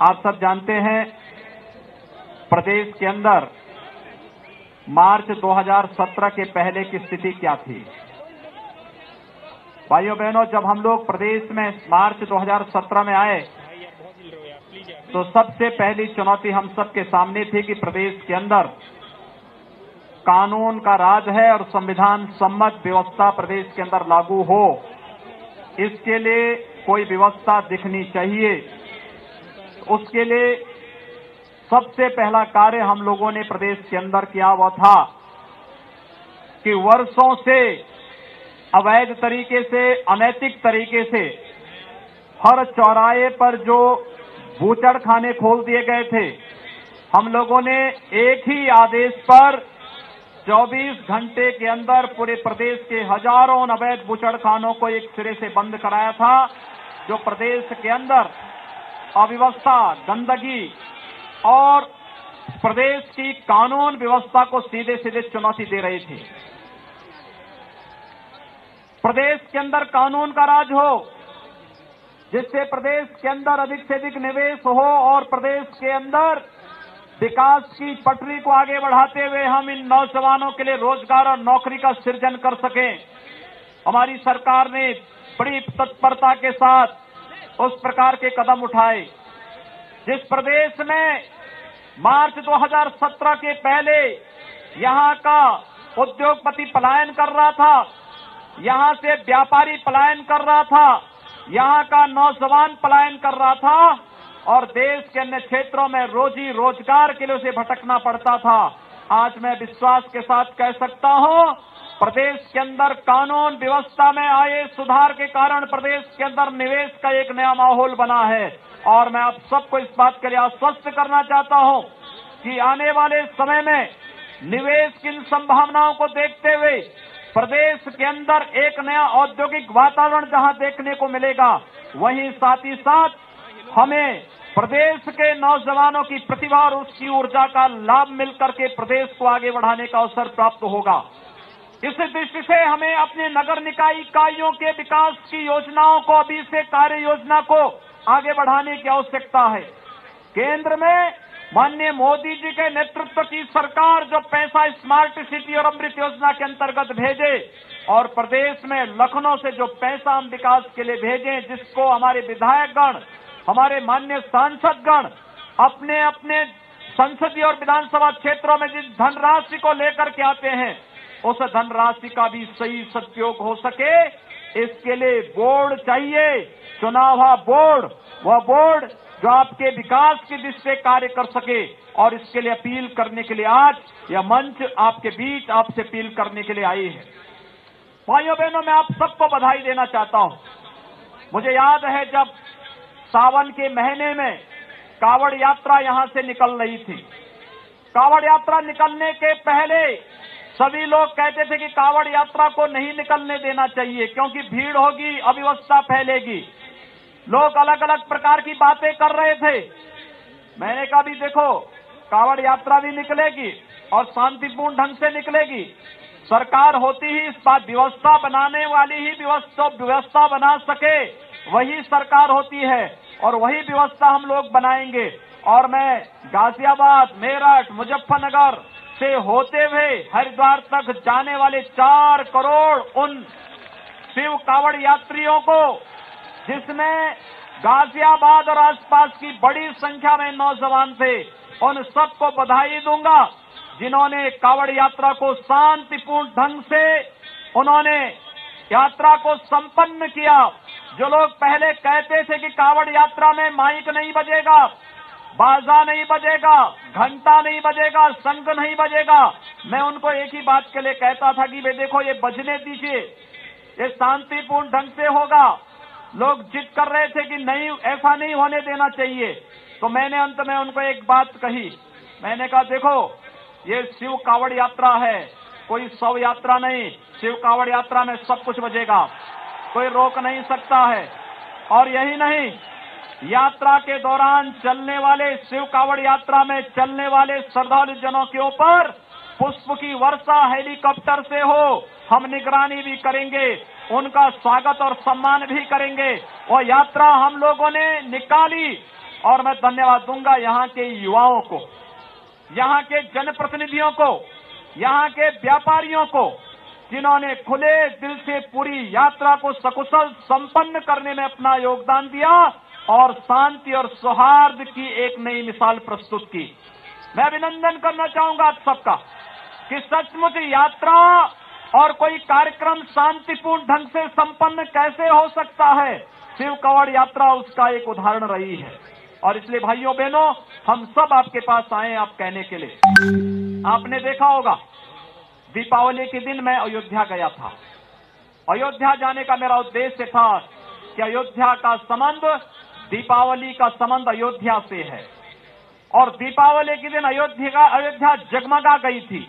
आप सब जानते हैं प्रदेश के अंदर मार्च 2017 के पहले की स्थिति क्या थी। भाइयों बहनों, जब हम लोग प्रदेश में मार्च 2017 में आए तो सबसे पहली चुनौती हम सबके सामने थी कि प्रदेश के अंदर कानून का राज है और संविधान सम्मत व्यवस्था प्रदेश के अंदर लागू हो, इसके लिए कोई व्यवस्था दिखनी चाहिए। उसके लिए सबसे पहला कार्य हम लोगों ने प्रदेश के अंदर किया वह था कि वर्षों से अवैध तरीके से, अनैतिक तरीके से हर चौराहे पर जो बूचड़खाने खोल दिए गए थे, हम लोगों ने एक ही आदेश पर 24 घंटे के अंदर पूरे प्रदेश के हजारों अवैध बूचड़खानों को एक सिरे से बंद कराया था, जो प्रदेश के अंदर अव्यवस्था, गंदगी और प्रदेश की कानून व्यवस्था को सीधे सीधे चुनौती दे रही थी। प्रदेश के अंदर कानून का राज हो, जिससे प्रदेश के अंदर अधिक से अधिक निवेश हो और प्रदेश के अंदर विकास की पटरी को आगे बढ़ाते हुए हम इन नौजवानों के लिए रोजगार और नौकरी का सृजन कर सकें। हमारी सरकार ने बड़ी तत्परता के साथ उस प्रकार के कदम उठाए। जिस प्रदेश में मार्च 2017 के पहले यहां का उद्योगपति पलायन कर रहा था, यहां से व्यापारी पलायन कर रहा था, यहां का नौजवान पलायन कर रहा था और देश के अन्य क्षेत्रों में रोजी रोजगार के लिए उसे भटकना पड़ता था, आज मैं विश्वास के साथ कह सकता हूं, प्रदेश के अंदर कानून व्यवस्था में आए सुधार के कारण प्रदेश के अंदर निवेश का एक नया माहौल बना है। और मैं आप सबको इस बात के लिए आश्वस्त करना चाहता हूं कि आने वाले समय में निवेश की इन संभावनाओं को देखते हुए प्रदेश के अंदर एक नया औद्योगिक वातावरण जहां देखने को मिलेगा, वहीं साथ ही साथ हमें प्रदेश के नौजवानों की प्रतिभा और उसकी ऊर्जा का लाभ मिलकर के प्रदेश को आगे बढ़ाने का अवसर प्राप्त होगा। इस दृष्टि से हमें अपने नगर निकाय इकाइयों के विकास की योजनाओं को, अभी से कार्य योजना को आगे बढ़ाने की आवश्यकता है। केंद्र में माननीय मोदी जी के नेतृत्व की सरकार जो पैसा स्मार्ट सिटी और अमृत योजना के अंतर्गत भेजे और प्रदेश में लखनऊ से जो पैसा हम विकास के लिए भेजें, जिसको हमारे विधायकगण, हमारे माननीय सांसदगण अपने अपने संसदीय और विधानसभा क्षेत्रों में जिस धनराशि को लेकर के आते हैं, उस धनराशि का भी सही सदुपयोग हो सके, इसके लिए बोर्ड चाहिए, चुनावा बोर्ड, वह बोर्ड जो आपके विकास की दृष्टि से कार्य कर सके। और इसके लिए अपील करने के लिए आज यह मंच आपके बीच आपसे अपील करने के लिए आई है। भाइयों बहनों, मैं आप सबको बधाई देना चाहता हूं। मुझे याद है जब सावन के महीने में कावड़ यात्रा यहां से निकल रही थी, कावड़ यात्रा निकलने के पहले सभी लोग कहते थे कि कावड़ यात्रा को नहीं निकलने देना चाहिए क्योंकि भीड़ होगी, अव्यवस्था फैलेगी। लोग अलग अलग प्रकार की बातें कर रहे थे। मैंने कहा भी देखो, कावड़ यात्रा भी निकलेगी और शांतिपूर्ण ढंग से निकलेगी। सरकार होती ही इस बात व्यवस्था बनाने वाली ही व्यवस्था बना सके, वही सरकार होती है और वही व्यवस्था हम लोग बनाएंगे। और मैं गाजियाबाद, मेरठ, मुजफ्फरनगर से होते हुए हरिद्वार तक जाने वाले 4 करोड़ उन शिव कावड़ यात्रियों को, जिसमें गाजियाबाद और आसपास की बड़ी संख्या में नौजवान थे, उन सबको बधाई दूंगा जिन्होंने कावड़ यात्रा को शांतिपूर्ण ढंग से उन्होंने यात्रा को संपन्न किया। जो लोग पहले कहते थे कि कावड़ यात्रा में माइक नहीं बजेगा, बाजा नहीं बजेगा, घंटा नहीं बजेगा, शंख नहीं बजेगा, मैं उनको एक ही बात के लिए कहता था कि वे देखो, ये बजने दीजिए, ये शांतिपूर्ण ढंग से होगा। लोग जिद कर रहे थे कि नहीं, ऐसा नहीं होने देना चाहिए। तो मैंने अंत में उनको एक बात कही, मैंने कहा देखो, ये शिव कावड़ यात्रा है, कोई शव यात्रा नहीं। शिव कावड़ यात्रा में सब कुछ बजेगा, कोई रोक नहीं सकता है। और यही नहीं, यात्रा के दौरान चलने वाले, शिव कावड़ यात्रा में चलने वाले श्रद्धालु जनों के ऊपर पुष्प की वर्षा हेलीकॉप्टर से हो, हम निगरानी भी करेंगे, उनका स्वागत और सम्मान भी करेंगे। और यात्रा हम लोगों ने निकाली और मैं धन्यवाद दूंगा यहाँ के युवाओं को, यहाँ के जनप्रतिनिधियों को, यहाँ के व्यापारियों को, जिन्होंने खुले दिल से पूरी यात्रा को सकुशल संपन्न करने में अपना योगदान दिया और शांति और सौहार्द की एक नई मिसाल प्रस्तुत की। मैं अभिनंदन करना चाहूंगा आप सबका कि सचमुच यात्रा और कोई कार्यक्रम शांतिपूर्ण ढंग से संपन्न कैसे हो सकता है। शिव कांवड़ यात्रा उसका एक उदाहरण रही है और इसलिए भाइयों बहनों, हम सब आपके पास आए आप कहने के लिए। आपने देखा होगा दीपावली के दिन मैं अयोध्या गया था। अयोध्या जाने का मेरा उद्देश्य था कि अयोध्या का संबंध, दीपावली का संबंध अयोध्या से है और दीपावली के दिन अयोध्या जगमगा गई थी।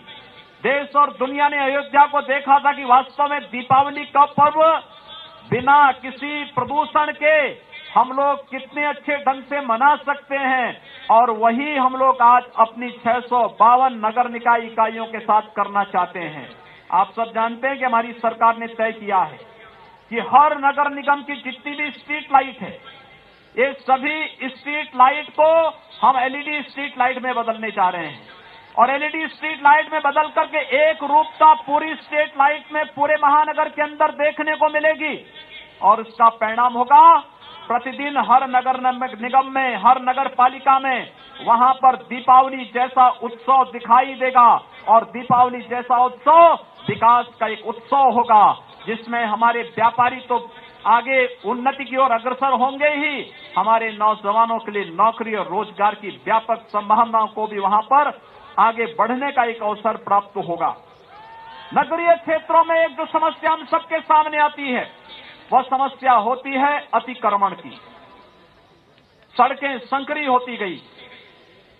देश और दुनिया ने अयोध्या को देखा था कि वास्तव में दीपावली का पर्व बिना किसी प्रदूषण के हम लोग कितने अच्छे ढंग से मना सकते हैं और वही हम लोग आज अपनी 652 नगर निकाय इकाइयों के साथ करना चाहते हैं। आप सब जानते हैं कि हमारी सरकार ने तय किया है कि हर नगर निगम की जितनी भी स्ट्रीट लाइट है, ये सभी स्ट्रीट लाइट को हम एलईडी स्ट्रीट लाइट में बदलने जा रहे हैं और एलईडी स्ट्रीट लाइट में बदल करके एक रूपता पूरी स्ट्रीट लाइट में पूरे महानगर के अंदर देखने को मिलेगी और इसका परिणाम होगा प्रतिदिन हर नगर निगम में, हर नगर पालिका में वहां पर दीपावली जैसा उत्सव दिखाई देगा और दीपावली जैसा उत्सव विकास का एक उत्सव होगा जिसमें हमारे व्यापारी तो आगे उन्नति की ओर अग्रसर होंगे ही, हमारे नौजवानों के लिए नौकरी और रोजगार की व्यापक संभावनाओं को भी वहां पर आगे बढ़ने का एक अवसर प्राप्त होगा। नगरीय क्षेत्रों में एक जो समस्या हम सबके सामने आती है वह समस्या होती है अतिक्रमण की। सड़कें संकरी होती गई,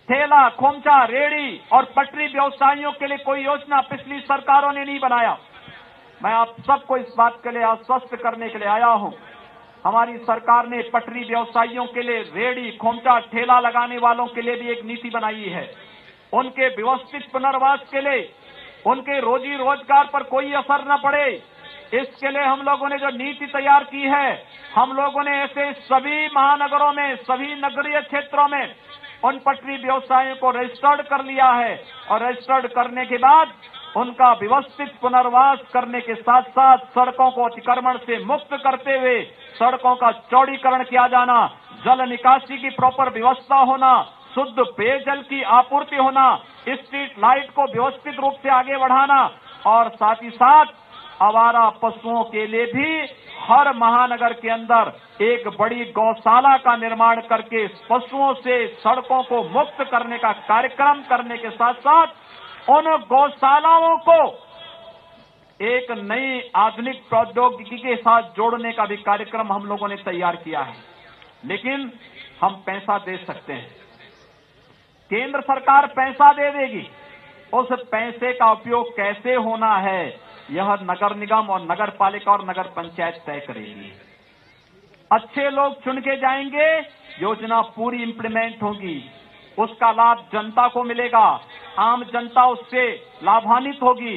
ठेला, खोमचा, रेड़ी और पटरी व्यवसायियों के लिए कोई योजना पिछली सरकारों ने नहीं बनाया। मैं आप सबको इस बात के लिए आश्वस्त करने के लिए आया हूं, हमारी सरकार ने पटरी व्यवसायियों के लिए, रेड़ी, खोमचा, ठेला लगाने वालों के लिए भी एक नीति बनाई है। उनके व्यवस्थित पुनर्वास के लिए, उनके रोजी रोजगार पर कोई असर न पड़े, इसके लिए हम लोगों ने जो नीति तैयार की है, हम लोगों ने ऐसे सभी महानगरों में, सभी नगरीय क्षेत्रों में उन पटरी व्यवसायों को रजिस्टर्ड कर लिया है और रजिस्टर्ड करने के बाद उनका व्यवस्थित पुनर्वास करने के साथ साथ सड़कों को अतिक्रमण से मुक्त करते हुए सड़कों का चौड़ीकरण किया जाना, जल निकासी की प्रॉपर व्यवस्था होना, शुद्ध पेयजल की आपूर्ति होना, स्ट्रीट लाइट को व्यवस्थित रूप से आगे बढ़ाना और साथ ही साथ आवारा पशुओं के लिए भी हर महानगर के अंदर एक बड़ी गौशाला का निर्माण करके पशुओं से सड़कों को मुक्त करने का कार्यक्रम करने के साथ साथ उन गौशालाओं को एक नई आधुनिक प्रौद्योगिकी के साथ जोड़ने का भी कार्यक्रम हम लोगों ने तैयार किया है। लेकिन हम पैसा दे सकते हैं, केंद्र सरकार पैसा दे देगी, उस पैसे का उपयोग कैसे होना है यह नगर निगम और नगर पालिका और नगर पंचायत तय करेगी। अच्छे लोग चुन के जाएंगे, योजना पूरी इंप्लीमेंट होगी, उसका लाभ जनता को मिलेगा, आम जनता उससे लाभान्वित होगी।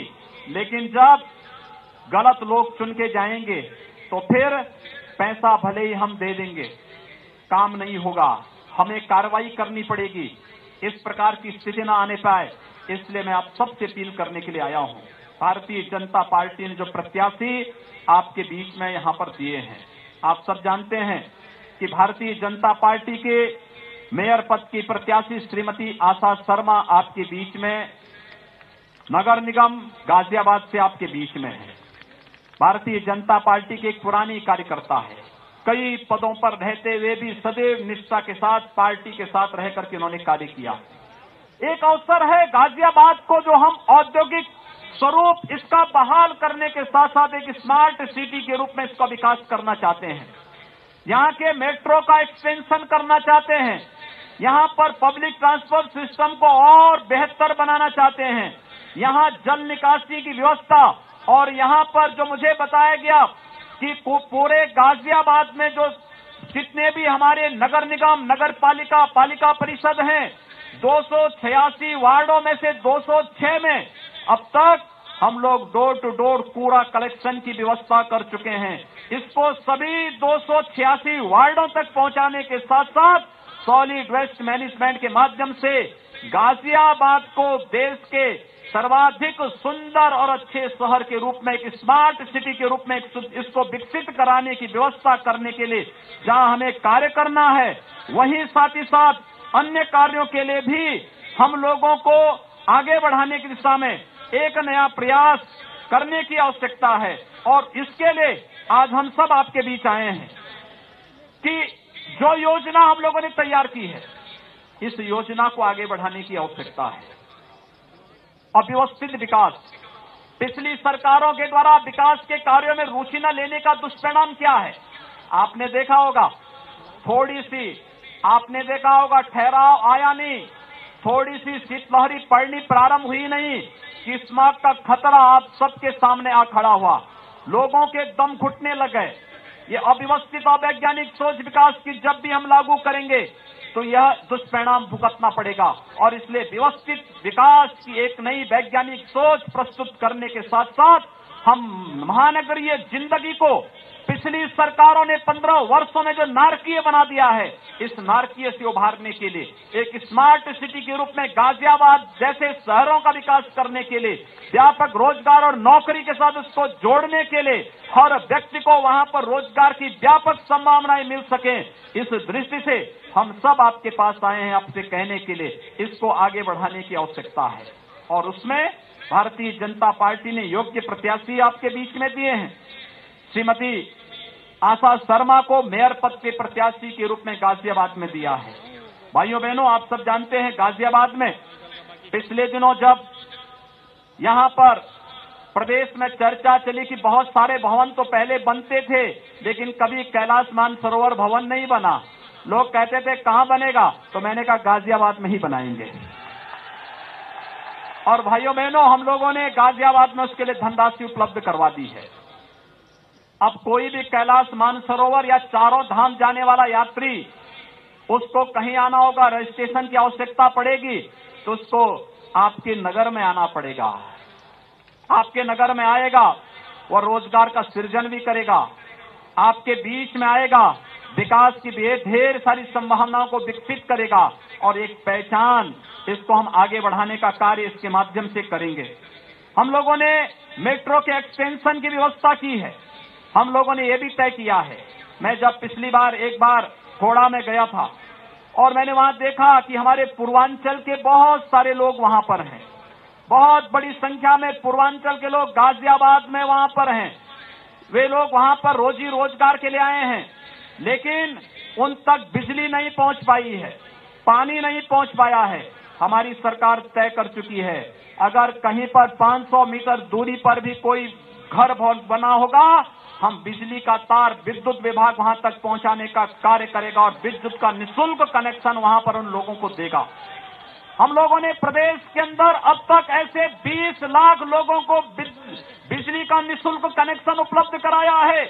लेकिन जब गलत लोग चुन के जाएंगे तो फिर पैसा भले ही हम दे देंगे, काम नहीं होगा, हमें कार्रवाई करनी पड़ेगी। इस प्रकार की स्थिति न आने पाए, इसलिए मैं आप सबसे अपील करने के लिए आया हूं। भारतीय जनता पार्टी ने जो प्रत्याशी आपके बीच में यहां पर दिए हैं, आप सब जानते हैं कि भारतीय जनता पार्टी के मेयर पद की प्रत्याशी श्रीमती आशा शर्मा आपके बीच में, नगर निगम गाजियाबाद से आपके बीच में है। भारतीय जनता पार्टी की एक पुरानी कार्यकर्ता है, कई पदों पर रहते हुए भी सदैव निष्ठा के साथ पार्टी के साथ रह करके उन्होंने कार्य किया। एक अवसर है गाजियाबाद को जो हम औद्योगिक स्वरूप इसका बहाल करने के साथ साथ एक स्मार्ट सिटी के रूप में इसका विकास करना चाहते हैं। यहाँ के मेट्रो का एक्सटेंशन करना चाहते हैं, यहाँ पर पब्लिक ट्रांसपोर्ट सिस्टम को और बेहतर बनाना चाहते हैं, यहाँ जल निकासी की व्यवस्था और यहाँ पर जो मुझे बताया गया कि पूरे गाजियाबाद में जो जितने भी हमारे नगर निगम, नगर पालिका, पालिका परिषद हैं, 286 वार्डों में से 206 में अब तक हम लोग डोर टू डोर कूड़ा कलेक्शन की व्यवस्था कर चुके हैं। इसको सभी 286 वार्डों तक पहुंचाने के साथ साथ सॉलिड वेस्ट मैनेजमेंट के माध्यम से गाजियाबाद को देश के सर्वाधिक सुंदर और अच्छे शहर के रूप में, एक स्मार्ट सिटी के रूप में इसको विकसित कराने की व्यवस्था करने के लिए जहां हमें कार्य करना है, वहीं साथ ही साथ अन्य कार्यों के लिए भी हम लोगों को आगे बढ़ाने की दिशा में एक नया प्रयास करने की आवश्यकता है। और इसके लिए आज हम सब आपके बीच आए हैं कि जो योजना हम लोगों ने तैयार की है, इस योजना को आगे बढ़ाने की आवश्यकता है। अव्यवस्थित विकास, पिछली सरकारों के द्वारा विकास के कार्यों में रुचि न लेने का दुष्परिणाम क्या है? आपने देखा होगा, आपने देखा होगा ठहराव आया नहीं, थोड़ी सी शीतलहरी पड़नी प्रारंभ हुई नहीं कि स्मॉग का खतरा आप सबके सामने आ खड़ा हुआ, लोगों के दम घुटने लगे। ये अव्यवस्थित अवैज्ञानिक सोच विकास की जब भी हम लागू करेंगे तो यह दुष्परिणाम भुगतना पड़ेगा। और इसलिए व्यवस्थित विकास की एक नई वैज्ञानिक सोच प्रस्तुत करने के साथ साथ हम महानगरीय जिंदगी को पिछली सरकारों ने 15 वर्षों में जो नारकीय बना दिया है, इस नारकीय से उभारने के लिए एक स्मार्ट सिटी के रूप में गाजियाबाद जैसे शहरों का विकास करने के लिए, व्यापक रोजगार और नौकरी के साथ उसको जोड़ने के लिए, हर व्यक्ति को वहां पर रोजगार की व्यापक संभावनाएं मिल सके, इस दृष्टि से हम सब आपके पास आए हैं आपसे कहने के लिए इसको आगे बढ़ाने की आवश्यकता है। और उसमें भारतीय जनता पार्टी ने योग्य प्रत्याशी आपके बीच में दिए हैं। श्रीमती आशा शर्मा को मेयर पद के प्रत्याशी के रूप में गाजियाबाद में दिया है। भाइयों बहनों, आप सब जानते हैं गाजियाबाद में पिछले दिनों जब यहां पर प्रदेश में चर्चा चली कि बहुत सारे भवन तो पहले बनते थे लेकिन कभी कैलाश मानसरोवर भवन नहीं बना, लोग कहते थे कहां बनेगा, तो मैंने कहा गाजियाबाद में ही बनाएंगे। और भाइयों बहनों, हम लोगों ने गाजियाबाद में उसके लिए धनराशि उपलब्ध करवा दी है। अब कोई भी कैलाश मानसरोवर या चारों धाम जाने वाला यात्री, उसको कहीं आना होगा, रजिस्ट्रेशन की आवश्यकता पड़ेगी, तो उसको आपके नगर में आना पड़ेगा। आपके नगर में आएगा, वह रोजगार का सृजन भी करेगा, आपके बीच में आएगा, विकास की ढेर सारी संभावनाओं को विकसित करेगा और एक पहचान, इसको हम आगे बढ़ाने का कार्य इसके माध्यम से करेंगे। हम लोगों ने मेट्रो के एक्सटेंशन की व्यवस्था की है। हम लोगों ने यह भी तय किया है, मैं जब पिछली बार एक बार खोड़ा में गया था और मैंने वहां देखा कि हमारे पूर्वांचल के बहुत सारे लोग वहां पर हैं, बहुत बड़ी संख्या में पूर्वांचल के लोग गाजियाबाद में वहां पर हैं। वे लोग वहां पर रोजी रोजगार के लिए आए हैं, लेकिन उन तक बिजली नहीं पहुंच पाई है, पानी नहीं पहुंच पाया है। हमारी सरकार तय कर चुकी है, अगर कहीं पर 500 मीटर दूरी पर भी कोई घर बना होगा, हम बिजली का तार विद्युत विभाग वहां तक पहुंचाने का कार्य करेगा और विद्युत का निःशुल्क कनेक्शन वहां पर उन लोगों को देगा। हम लोगों ने प्रदेश के अंदर अब तक ऐसे 20 लाख लोगों को बिजली का निःशुल्क कनेक्शन उपलब्ध कराया है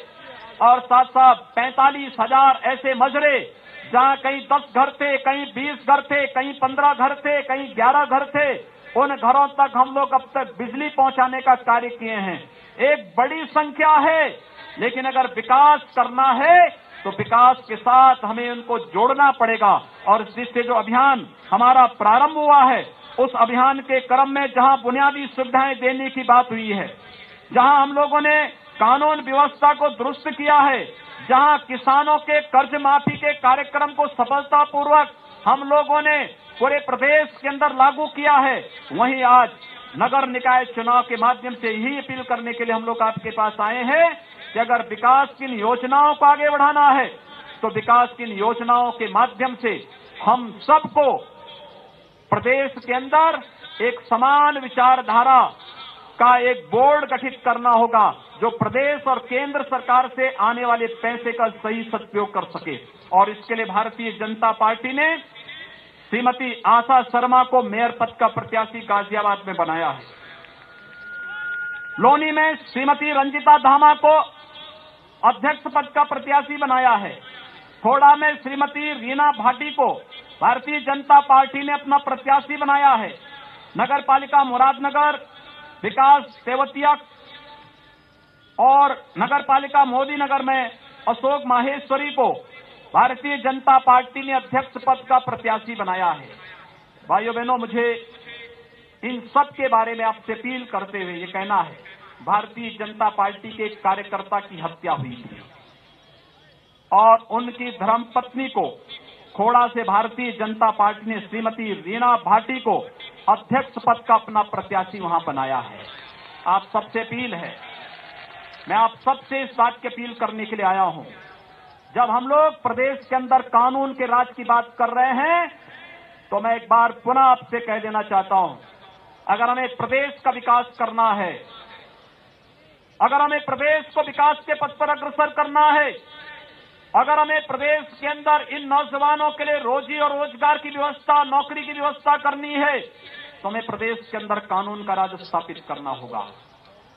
और साथ साथ 45,000 ऐसे मजरे जहां कहीं 10 घर थे, कहीं 20 घर थे, कहीं 15 घर थे, कहीं 11 घर थे, उन घरों तक हम लोग अब तक बिजली पहुंचाने का कार्य किए हैं। एक बड़ी संख्या है, लेकिन अगर विकास करना है तो विकास के साथ हमें उनको जोड़ना पड़ेगा। और इससे जो अभियान हमारा प्रारंभ हुआ है, उस अभियान के क्रम में जहां बुनियादी सुविधाएं देने की बात हुई है, जहां हम लोगों ने कानून व्यवस्था को दुरुस्त किया है, जहां किसानों के कर्ज माफी के कार्यक्रम को सफलतापूर्वक हम लोगों ने पूरे प्रदेश के अंदर लागू किया है, वहीं आज नगर निकाय चुनाव के माध्यम से यही अपील करने के लिए हम लोग आपके पास आए हैं कि अगर विकास की योजनाओं को आगे बढ़ाना है तो विकास की योजनाओं के माध्यम से हम सबको प्रदेश के अंदर एक समान विचारधारा का एक बोर्ड गठित करना होगा, जो प्रदेश और केंद्र सरकार से आने वाले पैसे का सही सदुपयोग कर सके। और इसके लिए भारतीय जनता पार्टी ने श्रीमती आशा शर्मा को मेयर पद का प्रत्याशी गाजियाबाद में बनाया है। लोनी में श्रीमती रंजिता धामा को अध्यक्ष पद का प्रत्याशी बनाया है। खोड़ा में श्रीमती रीना भाटी को भारतीय जनता पार्टी ने अपना प्रत्याशी बनाया है। नगर पालिका मुरादनगर, विकास तेवतिया और नगर पालिका मोदी नगर में अशोक माहेश्वरी को भारतीय जनता पार्टी ने अध्यक्ष पद का प्रत्याशी बनाया है। भाइयों बहनों, मुझे इन सब के बारे में आपसे अपील करते हुए ये कहना है, भारतीय जनता पार्टी के एक कार्यकर्ता की हत्या हुई थी और उनकी धर्मपत्नी को खोड़ा से भारतीय जनता पार्टी ने श्रीमती रीना भाटी को अध्यक्ष पद का अपना प्रत्याशी वहां बनाया है। आप सबसे अपील है, मैं आप सबसे इस बात की अपील करने के लिए आया हूं, जब हम लोग प्रदेश के अंदर कानून के राज की बात कर रहे हैं तो मैं एक बार पुनः आपसे कह देना चाहता हूं, अगर हमें प्रदेश का विकास करना है, अगर हमें प्रदेश को विकास के पथ पर अग्रसर करना है, अगर हमें प्रदेश के अंदर इन नौजवानों के लिए रोजी और रोजगार की व्यवस्था, नौकरी की व्यवस्था करनी है, तो हमें प्रदेश के अंदर कानून का राज स्थापित करना होगा।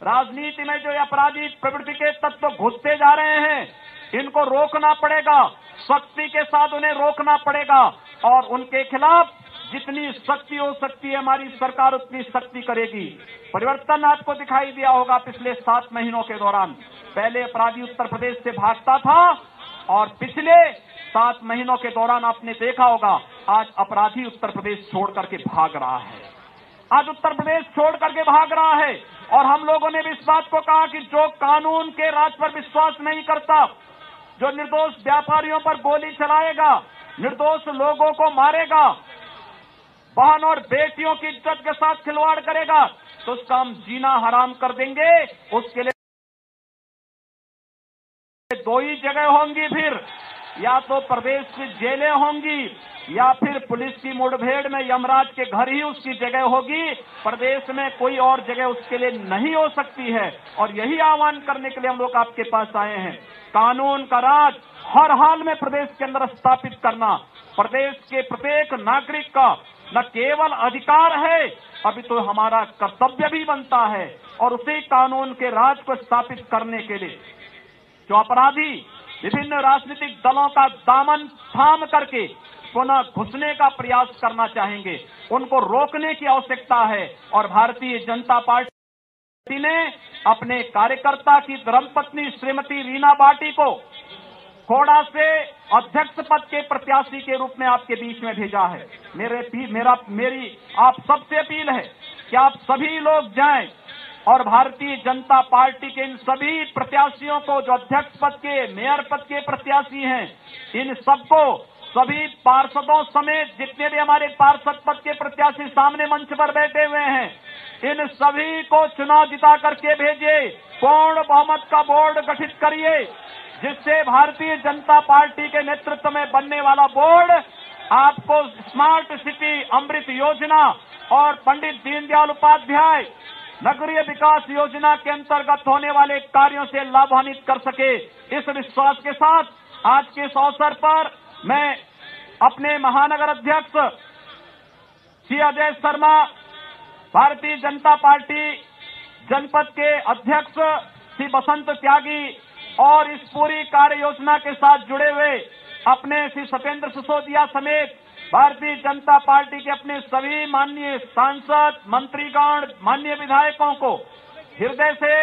राजनीति में जो अपराधी प्रवृत्ति के तत्व घुसते जा रहे हैं, इनको रोकना पड़ेगा, सख्ती के साथ उन्हें रोकना पड़ेगा और उनके खिलाफ जितनी सख्ती हो सकती है हमारी सरकार उतनी सख्ती करेगी। परिवर्तन आपको दिखाई दिया होगा पिछले 7 महीनों के दौरान। पहले अपराधी उत्तर प्रदेश से भागता था और पिछले 7 महीनों के दौरान आपने देखा होगा आज अपराधी उत्तर प्रदेश छोड़ करके भाग रहा है। आज उत्तर प्रदेश छोड़ करके भाग रहा है और हम लोगों ने भी इस बात को कहा कि जो कानून के राज पर विश्वास नहीं करता, जो निर्दोष व्यापारियों पर गोली चलाएगा, निर्दोष लोगों को मारेगा, बहन और बेटियों की इज्जत के साथ खिलवाड़ करेगा, तो उसका हम जीना हराम कर देंगे। उसके लिए 2 ही जगह होंगी, फिर या तो प्रदेश की जेलें होंगी या फिर पुलिस की मुठभेड़ में यमराज के घर ही उसकी जगह होगी। प्रदेश में कोई और जगह उसके लिए नहीं हो सकती है और यही आह्वान करने के लिए हम लोग आपके पास आए हैं। कानून का राज हर हाल में प्रदेश के अंदर स्थापित करना प्रदेश के प्रत्येक नागरिक का न केवल अधिकार है, अभी तो हमारा कर्तव्य भी बनता है। और उसी कानून के राज को स्थापित करने के लिए जो अपराधी विभिन्न राजनीतिक दलों का दामन थाम करके पुनः घुसने का प्रयास करना चाहेंगे, उनको रोकने की आवश्यकता है। और भारतीय जनता पार्टी ने अपने कार्यकर्ता की धर्मपत्नी श्रीमती रीना भाटी को खोड़ा से अध्यक्ष पद के प्रत्याशी के रूप में आपके बीच में भेजा है। मेरी आप सबसे अपील है कि आप सभी लोग जाएं और भारतीय जनता पार्टी के इन सभी प्रत्याशियों को, जो अध्यक्ष पद के, मेयर पद के प्रत्याशी हैं, इन सबको, सभी पार्षदों समेत जितने भी हमारे पार्षद पद के प्रत्याशी सामने मंच पर बैठे हुए हैं, इन सभी को चुनाव जिता करके भेजिए। पूर्ण बहुमत का बोर्ड गठित करिए, जिससे भारतीय जनता पार्टी के नेतृत्व में बनने वाला बोर्ड आपको स्मार्ट सिटी, अमृत योजना और पंडित दीनदयाल उपाध्याय नगरीय विकास योजना के अंतर्गत होने वाले कार्यों से लाभान्वित कर सके। इस विश्वास के साथ आज के इस अवसर पर मैं अपने महानगर अध्यक्ष श्री अजय शर्मा, भारतीय जनता पार्टी जनपद के अध्यक्ष श्री बसंत त्यागी और इस पूरी कार्य योजना के साथ जुड़े हुए अपने श्री सत्येंद्र सिसोदिया समेत भारतीय जनता पार्टी के अपने सभी माननीय सांसद, मंत्रीगण, माननीय विधायकों को हृदय से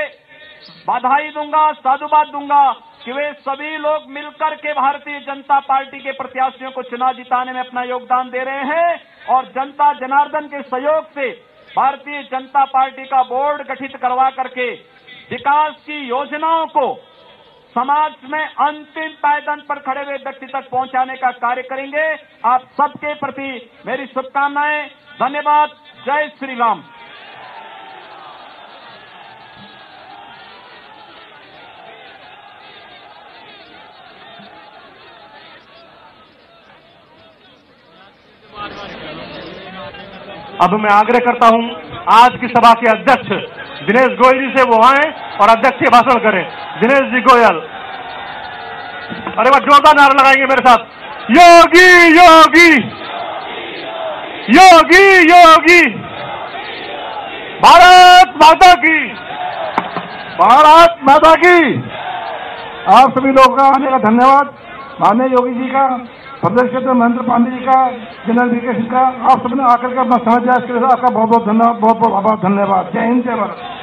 बधाई दूंगा, साधुवाद दूंगा कि वे सभी लोग मिलकर के भारतीय जनता पार्टी के प्रत्याशियों को चुनाव जिताने में अपना योगदान दे रहे हैं और जनता जनार्दन के सहयोग से भारतीय जनता पार्टी का बोर्ड गठित करवा करके विकास की योजनाओं को समाज में अंतिम पायदान पर खड़े हुए व्यक्ति तक पहुंचाने का कार्य करेंगे। आप सबके प्रति मेरी शुभकामनाएं। धन्यवाद। जय श्री राम। अब मैं आग्रह करता हूं आज की सभा के अध्यक्ष दिनेश गोयल जी से वो आए और अध्यक्षीय भाषण करें। दिनेश जी गोयल, अरे वह जोरदार नारा लगाएंगे मेरे साथ। योगी योगी योगी योगी, भारत माता की, भारत माता की। आप सभी लोगों का आने का धन्यवाद। माननीय योगी जी का, प्रदेश क्षेत्र महेंद्र पांडे जी का, जनरल वीके सिंह का, आप सबने आकर के अपना समय दिया, इसके लिए आपका बहुत बहुत धन्यवाद, बहुत बहुत आभार, धन्यवाद। जय हिंद, जय भारत।